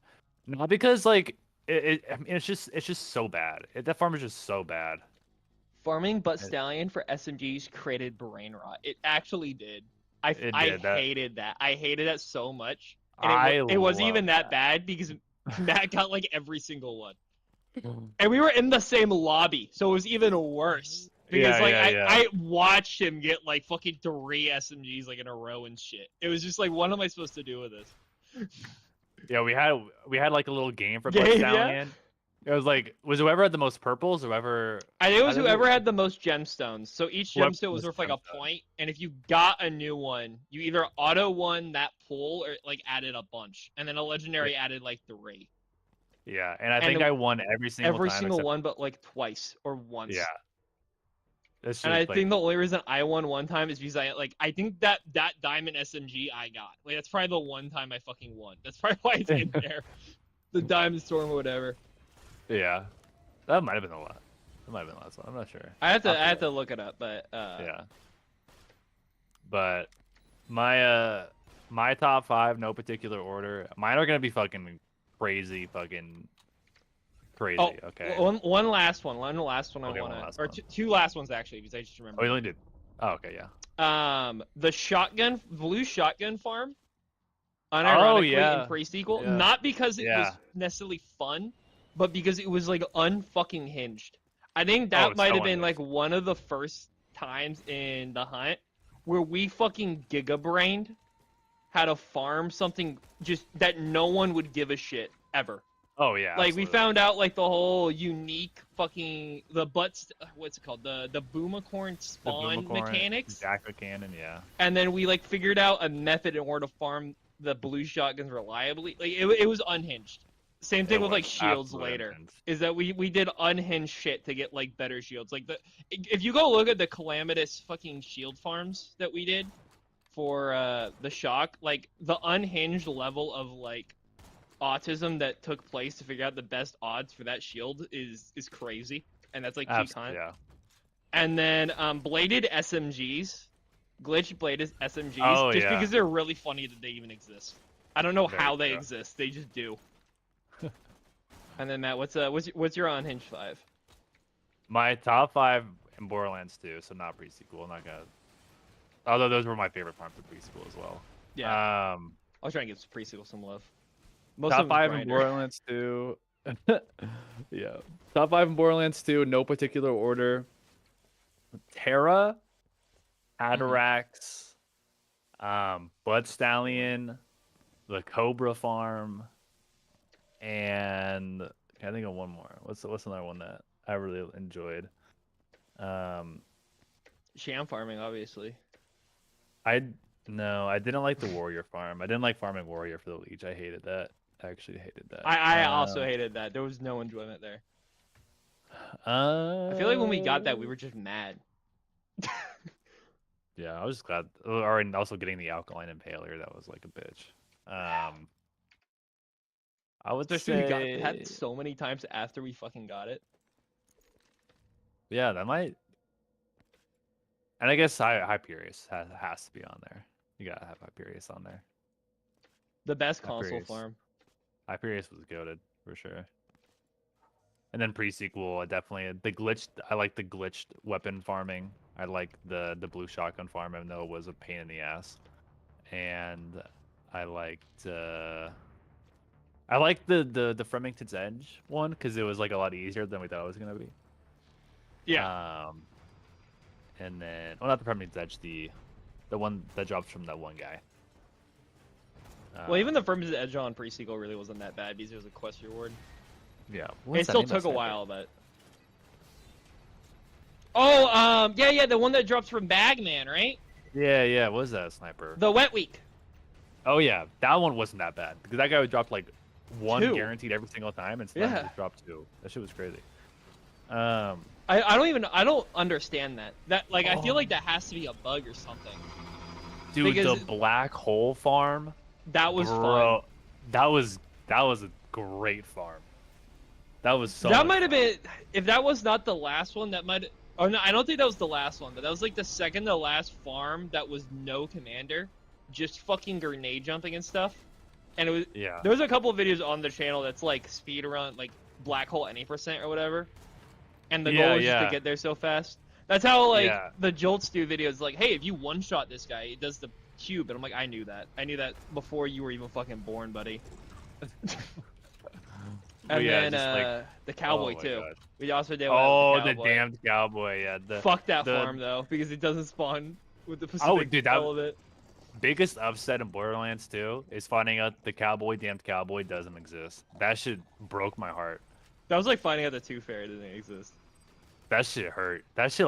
Not because like I mean, it's just so bad. That farm is just so bad. Farming Butt Stallion for SMGs created brain rot. It actually did. I hated that. I hated that so much. And it wasn't even that bad because Matt got like every single one. And we were in the same lobby, so it was even worse. Because I watched him get like fucking 3 SMGs like in a row and shit. It was just like, what am I supposed to do with this? Yeah, we had like a little game for Butt Stallion. It was like, was whoever had the most purples, whoever. I think it was whoever had the most gemstones. So each gemstone was worth like a point, and if you got a new one, you either auto won that pool or like added a bunch, and then a legendary added like 3. Yeah, and I think I won every single one, but like twice or once. Yeah. And I think the only reason I won one time is because I think that diamond SMG I got. Like that's probably the one time I fucking won. That's probably why it's in there. The diamond storm or whatever. Yeah. That might have been the last. That might have been the last one. I'm not sure. I have to look it up, but yeah. But my top 5, no particular order. Mine are gonna be fucking crazy. Oh, okay. One last one. I want to, or two last ones actually, because I just remember. Oh, you only did. Oh, okay, yeah. The blue shotgun farm. Unironically in pre-sequel, not because it was necessarily fun, but because it was like unfucking hinged. I think that might have been like one of the first times in the hunt where we fucking giga-brained how to farm something just that no one would give a shit ever. Oh yeah, Like we absolutely. found out like the whole unique fucking what's it called, the Boomicorn The spawn Boomicorn, mechanics, Jack Cannon, yeah. and then we like figured out a method in order to farm the blue shotguns reliably. Like it was unhinged. Same It thing with like was shields absolutely later. intense. Is that we did unhinged shit to get like better shields. Like if you go look at the calamitous fucking shield farms that we did for the shock, like the unhinged level of like autism that took place to figure out the best odds for that shield is crazy, and that's like peak hunt. Yeah. And then bladed SMGs, glitch bladed SMGs, Oh just yeah. because they're really funny that they even exist. I don't know Very how they true. exist, they just do. And then Matt, what's your unhinged 5? My top 5 in Borderlands 2, so not pre-sequel, not gonna. Although those were my favorite farms for pre-sequel as well. Yeah, I'll try and give pre-sequel some love. Most Top of them's 5 in grinder. Borderlands 2. Yeah. Top 5 in Borderlands 2, no particular order. Terra, Atarax, Blood Stallion, the Cobra Farm, and can I think of one more? What's another one that I really enjoyed? Sham farming, obviously. I no, I didn't like the Warrior Farm. I didn't like farming Warrior for the Leech. I hated that. I actually hated that. I also hated that. There was no enjoyment there. I feel like when we got that, we were just mad. Yeah, I was just glad. Or and also getting the Alkaline Impaler, that was like a bitch. I would Especially we got say, that so many times after we fucking got it. yeah, that might. And I guess Hyperius has to be on there. You gotta have Hyperius on there. The best console Hyperius. farm. Hyperius was goated for sure. And then pre-sequel, I definitely the glitched. I like the glitched weapon farming. I like the blue shotgun farm, even though it was a pain in the ass. And I liked the Fremington's Edge one because it was like a lot easier than we thought it was gonna be. Yeah. And then not the Fremington's Edge, the one that drops from that one guy. Well, even the Firm's Edge on pre-sequel really wasn't that bad because it was a quest reward. Yeah. It still took a while, but. Oh, yeah, the one that drops from Bagman, right? Yeah. What was that sniper? The Wet Week. Oh yeah, that one wasn't that bad because that guy would drop like one 2 guaranteed every single time, and Sniper just dropped 2. That shit was crazy. I don't understand that. I feel like that has to be a bug or something. Dude, Because the black hole farm. that was Bro, fun. that was a great farm. That was so. That much might have fun. been, if that was not the last one, that might. Oh no, I don't think that was the last one, but that was like the second to last farm that was no commander, just fucking grenade jumping and stuff. And it was Yeah. there was a couple of videos on the channel that's like speed run, like black hole any percent or whatever, and the goal is just to get there so fast. That's how like the Jolt Stew videos like, hey, if you one shot this guy, it does the cube, and I'm like, I knew that before you were even fucking born, buddy. And yeah, then the cowboy oh too. God. We also did. Oh, the the damned cowboy! Yeah, fuck that farm though, because it doesn't spawn with the Pacific. Oh, dude, that element. Biggest upset in Borderlands 2 is finding out the damned cowboy doesn't exist. That shit broke my heart. That was like finding out the Tooth Fairy didn't exist. That shit hurt. That shit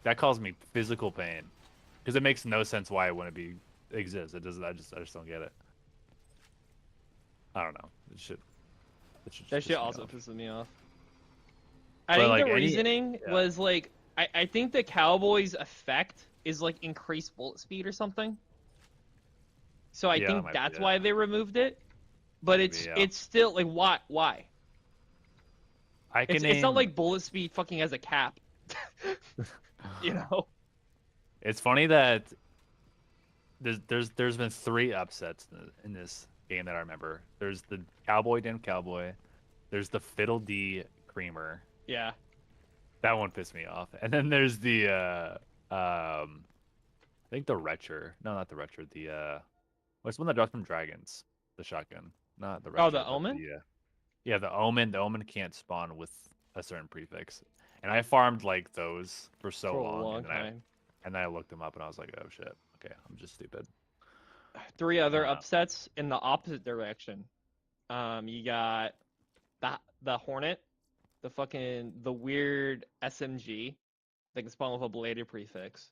that caused me physical pain, because it makes no sense why it wouldn't exist. It doesn't. I just don't get it. I don't know. That shit also pisses me off. But I think like the reasoning was like I think the cowboy's effect is like increased bullet speed or something. So I think that's why they removed it. But it's still like why? It's not like bullet speed fucking has a cap. You know. It's funny that there's been 3 upsets in this game that I remember. There's the damned cowboy. There's the Fiddle D creamer. Yeah. That one pissed me off. And then there's the I think the Retcher. No, not the Retcher. The what's the one that drops from dragons? The shotgun. Not the Retcher. Oh, the Omen? Yeah, the Omen. The Omen can't spawn with a certain prefix. And I farmed like those for so for long. A long time. And then I looked them up and I was like, oh shit. Okay, I'm just stupid. 3 other upsets in the opposite direction. You got the Hornet, the weird SMG that can spawn with a bladed prefix.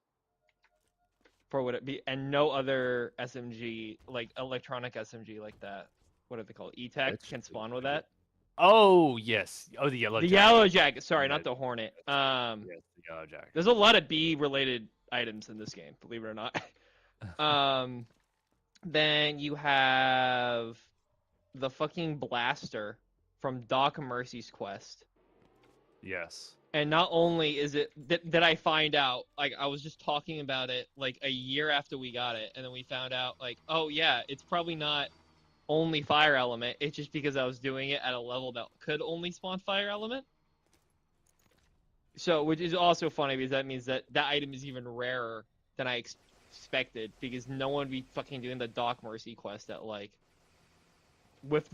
For what it be, and no other SMG, like electronic SMG like that. What are they called? E-Tech can spawn with that. Oh yes. Oh, the yellow. The jacket. yellow jacket. Sorry, Yeah, not the Hornet. Yes, the yellow jacket. There's a lot of bee related items in this game, believe it or not. Then you have the fucking blaster from Doc Mercy's quest. Yes. And not only is it that I find out, like I was just talking about it like a year after we got it, and then we found out like, oh yeah, it's probably not only fire element. It's just because I was doing it at a level that could only spawn fire element. So, which is also funny because that means that that item is even rarer than I expected, because no one would be fucking doing the Doc Mercy quest at like with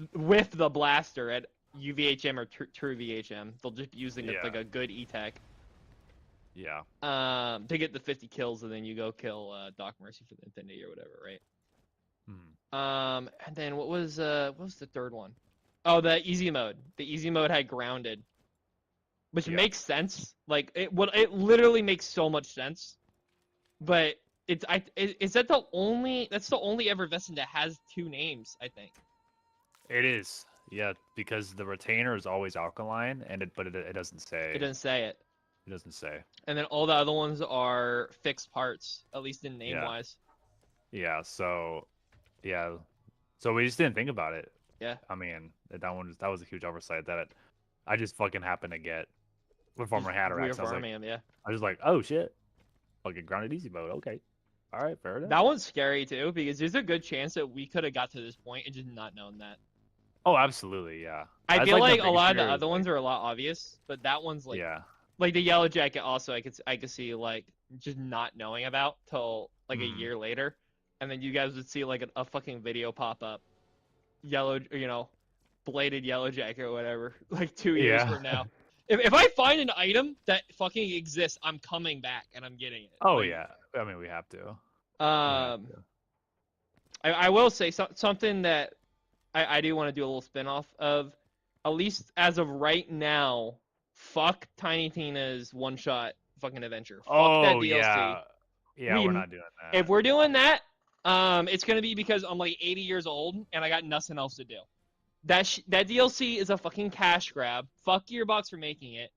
the blaster at UVHM or True VHM. They'll just be using like a good E-Tech. Yeah. To get the 50 kills, and then you go kill Doc Mercy for the Infinity or whatever, right? Hmm. And then what was the third one? Oh, the easy mode. The easy mode had grounded, which makes sense. Like it literally makes so much sense. But is that the only effervescent that has two names, I think. It is. Yeah, because the retainer is always alkaline, and it doesn't say. It doesn't say it. It doesn't say. And then all the other ones are fixed parts, at least in name wise. Yeah. So, yeah. So we just didn't think about it. Yeah. I mean, that was a huge oversight that I just fucking happened to get with Farmer Hatterax. I was like, oh shit, fucking grounded easy mode. Okay. All right, fair enough. That one's scary too, because there's a good chance that we could have got to this point and just not known that. Oh, absolutely, yeah. I feel like a lot of the other ones are a lot obvious, but that one's like, like the yellow jacket. Also, I could see like just not knowing about till like a year later, and then you guys would see like a fucking video pop up, bladed yellow jacket or whatever, like 2 years from now. If I find an item that fucking exists, I'm coming back and I'm getting it. Oh yeah, I mean we have to. I will say something that I do want to do a little spin-off of, at least as of right now. Fuck Tiny Tina's one-shot fucking adventure. Fuck that DLC. Yeah, we're not doing that. If we're doing that, it's gonna be because I'm like 80 years old and I got nothing else to do. That DLC is a fucking cash grab. Fuck Gearbox for making it.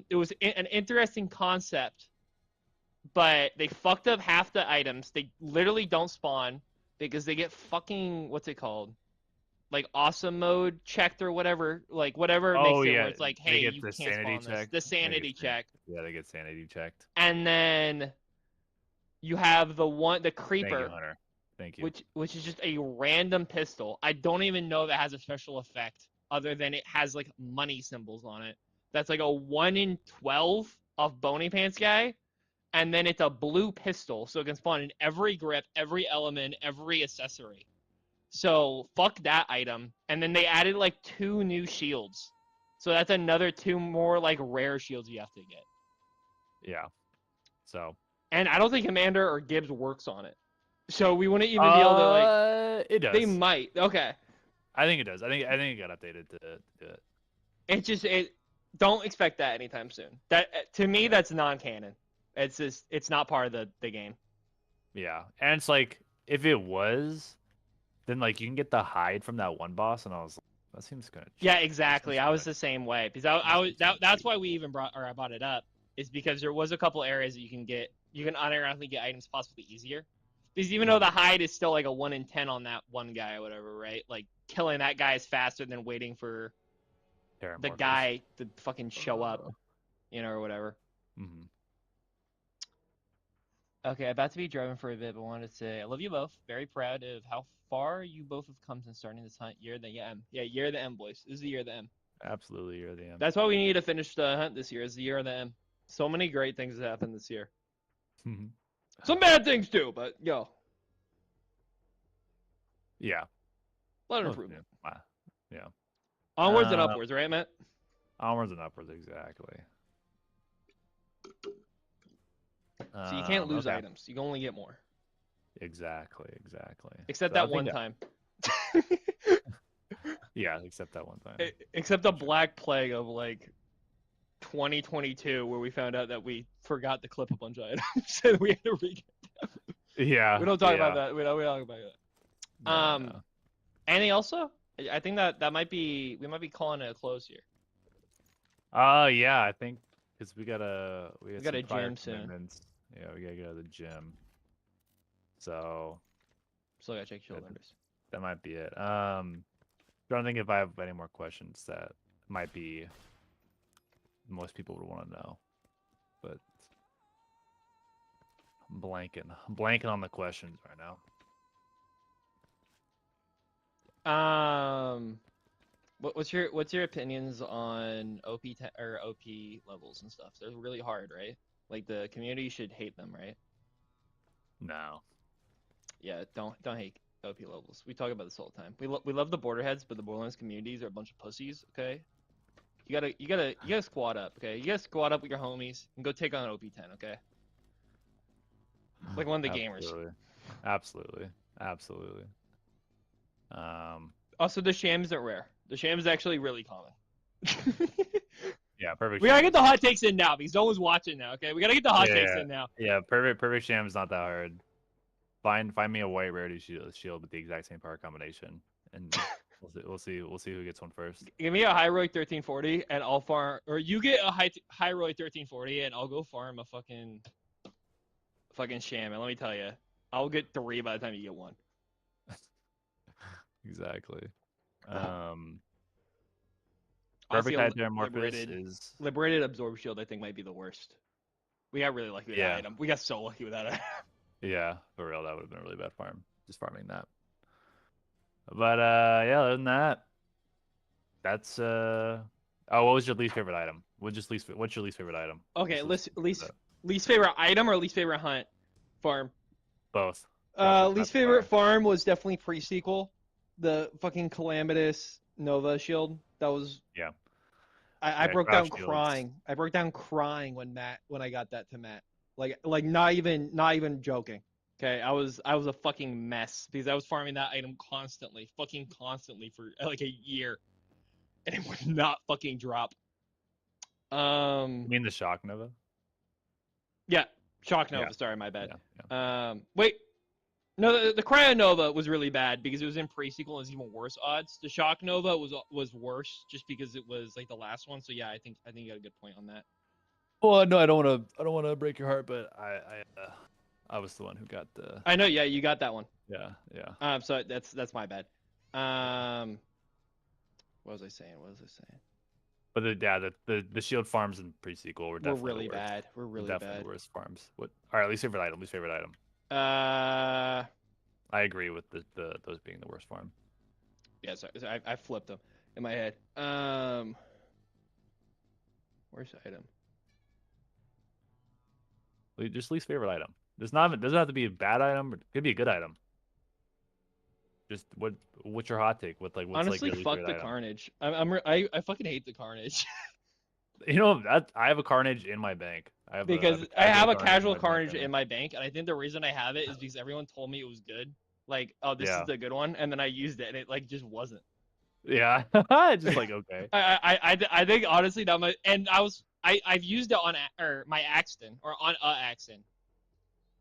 It was an interesting concept, but they fucked up half the items. They literally don't spawn because they get fucking, what's it called? Like awesome mode checked or whatever. Like whatever makes it where it's like, hey, you can't spawn this. The sanity check. Yeah, they get sanity checked. And then you have the creeper. Thank you, Hunter. Thank you. Which is just a random pistol. I don't even know that has a special effect other than it has like money symbols on it. That's like a 1 in 12 off Bony Pants guy. And then it's a blue pistol, so it can spawn in every grip, every element, every accessory. So fuck that item. And then they added like 2 new shields. So that's another 2 more like rare shields you have to get. Yeah. So. And I don't think Commander or Gibbs works on it. So we wouldn't even be able to like. It does. They might. Okay. I think it does. I think it got updated to do it. It don't expect that anytime soon. That to me that's non-canon. It's not part of the game. Yeah, and it's like if it was, then like you can get the hide from that one boss, and I was like, that seems kind of. Yeah, exactly. I was the same way because that's why we even I brought it up, is because there was a couple areas that you can unironically get items possibly easier. Because even though the hide is still like a 1 in 10 on that one guy or whatever, right? Like killing that guy is faster than waiting for the guy to fucking show up, or whatever. Mm-hmm. Okay, about to be driving for a bit, but wanted to say I love you both. Very proud of how far you both have come since starting this hunt. Year of the M. Yeah, year of the M, boys. This is the year of the M. Absolutely, year of the M. That's why we need to finish the hunt this year. Is the year of the M. So many great things have happened this year. Some bad things too, but yo. Yeah. A lot of improvement. Yeah. Onwards and upwards, right, Matt? Onwards and upwards, exactly. So you can't lose items. You can only get more. Exactly. Except that one time. Yeah, except that one time. Except the Black Plague of like 2022, where we found out that we forgot to clip a bunch of items and we had to re. Yeah. We don't talk about yeah. that. We don't talk about that. No, no. Anything else? Though? I think that might be we might be calling it a close here. Yeah, I think because we got got some a prior gym soon. commitments. Yeah, we gotta go to the gym. So Still gotta check shoulder Good. numbers. that might be it. Trying to think if I have any more questions that might be most people would want to know, but I'm blanking on the questions right now. What's your opinions on OP or OP levels and stuff? They're really hard, right? Like the community should hate them, right? No. Yeah, don't hate OP levels. We talk about this all the time. We love the Borderheads, but the Borderlands communities are a bunch of pussies. Okay, you gotta squad up. Okay, you gotta squad up with your homies and go take on OP10. Okay, like one of the gamers. Absolutely. Also, the sham isn't rare. The sham is actually really common. Yeah, perfect. We gotta Sham. get the hot takes in now because no one's watching now. Okay, we gotta get the hot takes in now. Yeah, perfect sham is not that hard. Find me a white rarity shield with the exact same power combination, and we'll see who gets one first. Give me a Hyrule 1340 and I'll farm, or you get a Hyrule 1340 and I'll go farm a fucking sham. And let me tell you, I'll get 3 by the time you get 1. Exactly. Honestly, Perfect Hydramorphous liberated, is liberated Absorb Shield. I think might be the worst. We got really lucky with that item. We got so lucky with that item. yeah, for real. That would have been a really bad farm. Just farming that. But yeah, other than that, that's Oh, what was your least favorite item? What's your least favorite item? Okay, least favorite item or least favorite hunt farm? Both. Least favorite farm was definitely pre-sequel. The fucking Calamitous Nova shield. That was I broke down crying. I broke down crying when I got that to Matt. Like not even joking. Okay, I was a fucking mess because I was farming that item constantly for like a year, and it would not fucking drop. You mean the Shock Nova? Yeah, Shock Nova. Yeah. Sorry, my bad. Yeah. Wait. No, the Cryo Nova was really bad because it was in pre-sequel and it was even worse odds. The Shock Nova was worse just because it was like the last one. So yeah, I think you got a good point on that. Well, no, I don't want to break your heart, but I was the one who got the. I know, yeah, you got that one. Yeah. So that's my bad. What was I saying? But the shield farms in pre-sequel were definitely really bad. We're really definitely bad. the worst farms. What? All right, least favorite item. I agree with those being the worst farm. Yeah, sorry, I flipped them in my head. Worst item. Just least favorite item. Doesn't have to be a bad item. It could be a good item. Just what's your hot take? Honestly, like fuck the item? Carnage. I fucking hate the Carnage. You know that I have a Carnage in my bank. I have a casual Carnage in my bank, and I think the reason I have it is because everyone told me it was good. Like, oh, this is the good one, and then I used it, and it like just wasn't. Yeah, just like okay. I think honestly that much, and I've used it on my Axton or on Axton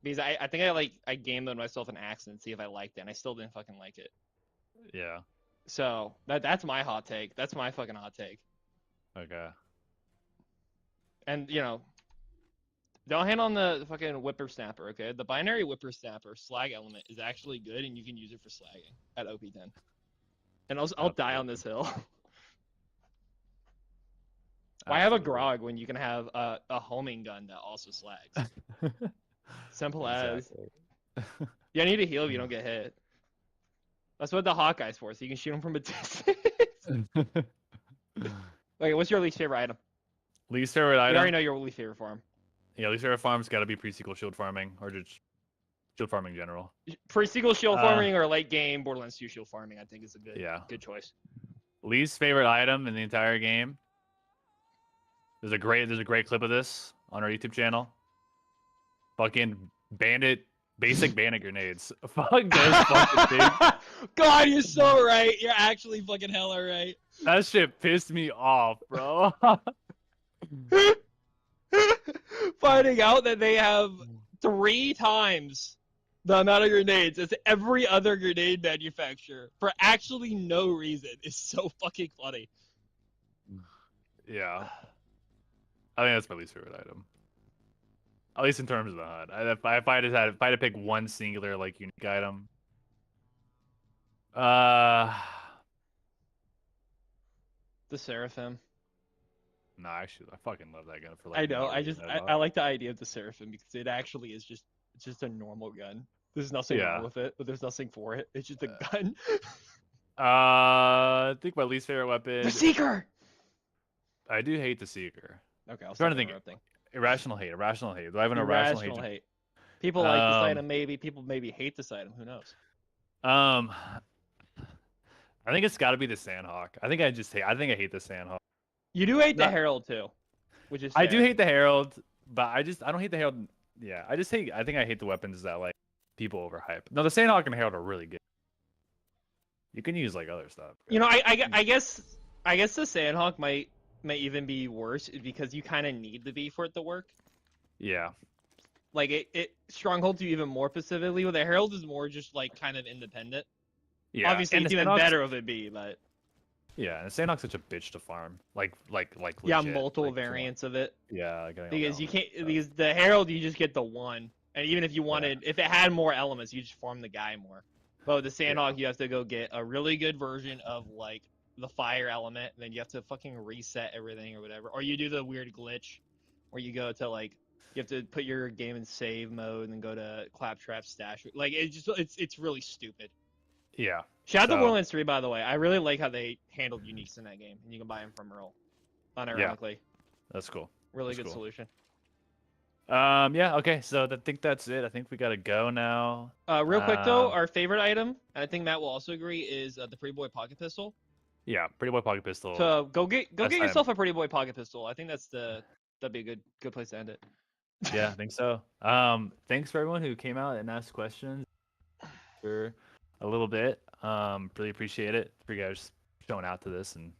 because I think I game mode myself an Axton to see if I liked it, and I still didn't fucking like it. Yeah. So that's my hot take. That's my fucking hot take. Okay. And don't hand on the fucking Whippersnapper, okay? The binary Whippersnapper slag element is actually good, and you can use it for slagging at OP10. And I'll die on this hill. Why have a Grog when you can have a homing gun that also slags? Simple as. You need to heal if you don't get hit. That's what the Hawkeye's for, so you can shoot them from a distance. Okay, what's your least favorite item? Least favorite item? I already know your least favorite farm. Yeah, least favorite farm's got to be pre-sequel shield farming, or just shield farming in general. Pre-sequel shield farming or late game Borderlands 2 shield farming, I think is a good choice. Least favorite item in the entire game. There's a great clip of this on our YouTube channel. Fucking Bandit Basic bandit grenades. Fuck those fucking things. God, you're so right. You're actually fucking hella right. That shit pissed me off, bro. Finding out that they have 3 times the amount of grenades as every other grenade manufacturer for actually no reason is so fucking funny. Yeah. I think that's my least favorite item. At least in terms of the HUD. If I had to pick one singular like unique item. The Seraphim. No, actually I fucking love that gun for like I know. no I just reason at I all. like the idea of the Seraphim because it actually is just a normal gun. There's nothing Yeah. wrong with it, but there's nothing for it. It's just a gun. I think my least favorite weapon. The Seeker. I do hate the Seeker. Okay, I'll trying stop to think. interrupting. Irrational hate. Do I have an irrational Irrational hate? hate. People like this Um, item, maybe. People maybe hate this item. Who knows? I think it's got to be the Sandhawk. I think I hate the Sandhawk. You do hate the Not- Herald too, which is I do fair. hate the Herald, but I don't hate the Herald. Yeah, I think I hate the weapons that like people overhype. No, the Sandhawk and Herald are really good. You can use like other stuff. You know, I guess the Sandhawk might even be worse because you kind of need the V for it to work. Yeah. Like it strongholds you even more specifically. With the Herald is more just like kind of independent. Yeah. Obviously, and it's the even Sandhawk's- better of it be, but Yeah, and Sandhawk's such a bitch to farm. Like yeah, legit, multiple like, variants of it. Yeah, getting all Because you that can't stuff. because the Herald you just get the one, and even if you wanted, if it had more elements, you just farm the guy more. But with the Sandhawk, you have to go get a really good version of like the fire element, and then you have to fucking reset everything or whatever, or you do the weird glitch where you go to like you have to put your game in save mode and then go to Claptrap stash. Like it's really stupid. Yeah. Shout out to So- Borderlands 3, by the way. I really like how they handled uniques in that game, and you can buy them from Earl, unironically. That's cool. Really That's good cool. solution. Yeah, okay, so I think that's it. I think we gotta go now. Real quick though, Um, our favorite item, and I think Matt will also agree, is the Pretty Boy Pocket Pistol. Yeah, Pretty Boy Pocket Pistol. So go get best item. yourself a Pretty Boy Pocket Pistol. I think that'd be a good place to end it. Yeah, I think so. Thanks for everyone who came out and asked questions for a little bit. Really appreciate it for you guys showing out to this and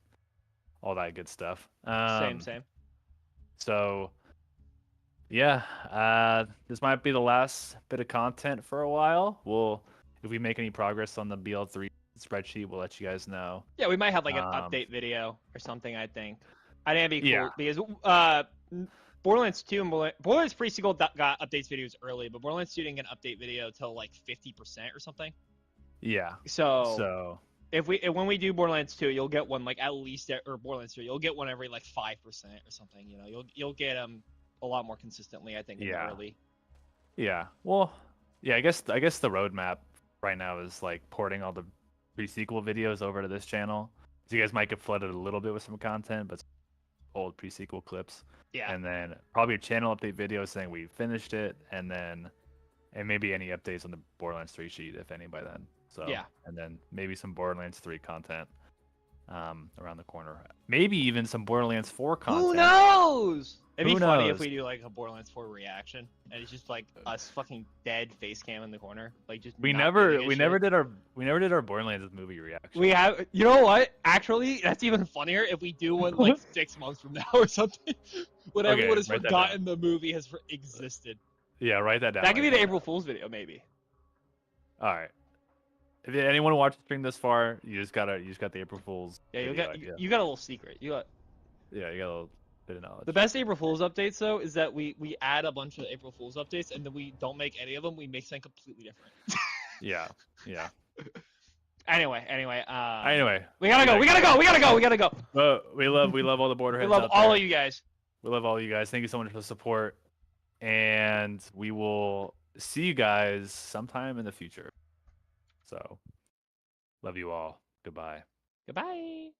all that good stuff. Same. So, yeah, this might be the last bit of content for a while. If we make any progress on the BL3 spreadsheet, we'll let you guys know. Yeah, we might have like an Um, update video or something. I think it'd be cool Yeah. because Borderlands 2 and Borderlands Pre-Sequel got updates videos early, but Borderlands 2 didn't get an update video till like 50% or something. Yeah. So So, when we do Borderlands 2, you'll get one like at least or Borderlands 3, you'll get one every like 5% or something. You know, you'll get them a lot more consistently. I think in the Yeah. early. yeah. Well, yeah. I guess the roadmap right now is like porting all the pre-sequel videos over to this channel. So you guys might get flooded a little bit with some content, but old pre-sequel clips. Yeah. And then probably a channel update video saying we finished it, and maybe any updates on the Borderlands 3 sheet, if any, by then. So Yeah. And then maybe some Borderlands 3 content around the corner. Maybe even some Borderlands 4 content. Who knows? It'd be Who funny if knows? we do like a Borderlands 4 reaction, and it's just like us fucking dead face cam in the corner, like just. We not never giving a shit. did our Borderlands movie reaction. We have. You know what? Actually, that's even funnier if we do one like 6 months from now or something. When Okay, everyone has write that forgotten the movie has existed. Yeah, write that down. That could be write the that April Fool's video, maybe. down. All right. If anyone watched the stream this far, you just got the April Fool's. Yeah, you video got idea. you got a little secret. You got Yeah, you got a little bit of knowledge. the best April Fool's updates though is that we add a bunch of April Fool's updates and then we don't make any of them. We make something completely different. Yeah. Anyway, Anyway, we gotta go. well, we love all the border We heads love out all there. of you guys. We love all of you guys. Thank you so much for the support, and we will see you guys sometime in the future. So, love you all. Goodbye. Goodbye.